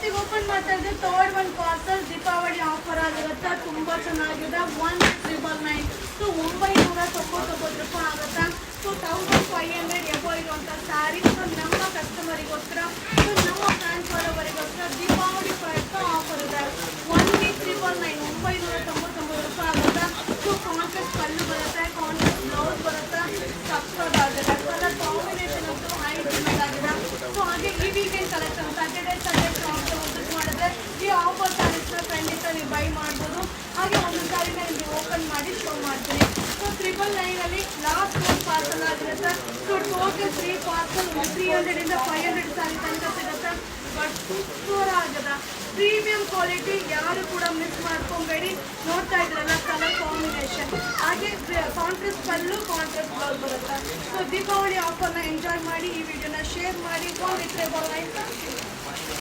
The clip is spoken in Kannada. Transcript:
ಇವತ್ತಿಗೆ ಓಪನ್ ಮಾಡ್ತಾ ಇದ್ದೆ ಥರ್ಡ್ ಒಂದು ಪಾರ್ಸಲ್ ದೀಪಾವಳಿ ಆಫರ್ ಆಗಿರುತ್ತೆ. ತುಂಬ ಚೆನ್ನಾಗಿದೆ. 1999 ಸೊ 999 ರೂಪಾಯಿ ಆಗುತ್ತೆ. ಸೊ 1500 ಎಬೋ ಇರುವಂಥ ಸ್ಯಾರಿ. ಸೊ ನಮ್ಮ ಕಸ್ಟಮರಿಗೋಸ್ಕರ, ಸೊ ನಮ್ಮ ಫ್ಯಾನ್ ಫಾಲೋವರಿಗೋಸ್ಕರ ದೀಪಾವಳಿ ಪ್ರಯುಕ್ತ ಆಫರ್ ಇದೆ. 999 ರೂಪಾಯಿ ಆಗುತ್ತೆ. ಸೊ ಕಾಂಟ್ರಾಸ್ಟ್ ಪಲ್ಲು ಬರುತ್ತೆ, ಕಾಂಟ್ರಾಸ್ಟ್ ಬ್ಲೌಸ್ ಬರುತ್ತೆ, ಸಕ್ಕತ್ತಾಗಿದೆ. ಕಲರ್ ಕಾಂಬಿನೇಷನ್ ಅಂತೂ ಹೈ ಡಿಮ್ಯಾಂಡ್ ಆಗಿದೆ. ಸೊ ಹಾಗೆ ಈ weekend collection Saturday Sunday shop visit ಮಾಡಿದ್ರೆ ಈ ಆಫರ್ ಸ್ಯಾರೀಸ್ನ ಖಂಡಿತ ನೀವು ಬೈ ಮಾಡ್ಬೋದು. ಹಾಗೆ ಒಂದು ಸ್ಯಾರಿನ ನಿಮಗೆ ಓಪನ್ ಮಾಡಿ ಶೋ ಮಾಡ್ತೀನಿ. ಸೊ 999 ಲಾಸ್ಟ್ ಒಂದು ಪಾರ್ಸಲ್ ಆಗಿರುತ್ತೆ. ಸೊ ಟೋಟಲ್ 3 ಪಾರ್ಸಲ್ 300 ಇಂದ 500 ಸ್ಯಾರಿ ತನಕ ಸಿಗುತ್ತೆ. ಬಟ್ ಸೂಪರ್ ಆಗಿದೆ, ಪ್ರೀಮಿಯಂ ಕ್ವಾಲಿಟಿ. ಯಾರು ಕೂಡ ಮಿಸ್ ಮಾಡ್ಕೊಬೇಡಿ. ನೋಡ್ತಾ ಇದ್ರಲ್ಲ ಕಲರ್ ಕಾಂಬಿನೇಷನ್, ಹಾಗೆ ಕಾಂಟ್ರಾಸ್ಟ್ ಪಲ್ಲು, ಕಾಂಟ್ರಾಸ್ಟ್ ಬ್ಲೌಸ್ ಬರುತ್ತೆ. ಸೊ ದೀಪಾವಳಿ ಆಫರ್ನ ಎಂಜಾಯ್ ಮಾಡಿ. ಈ ವಿಡಿಯೋನ ಶೇರ್ ಮಾಡಿ.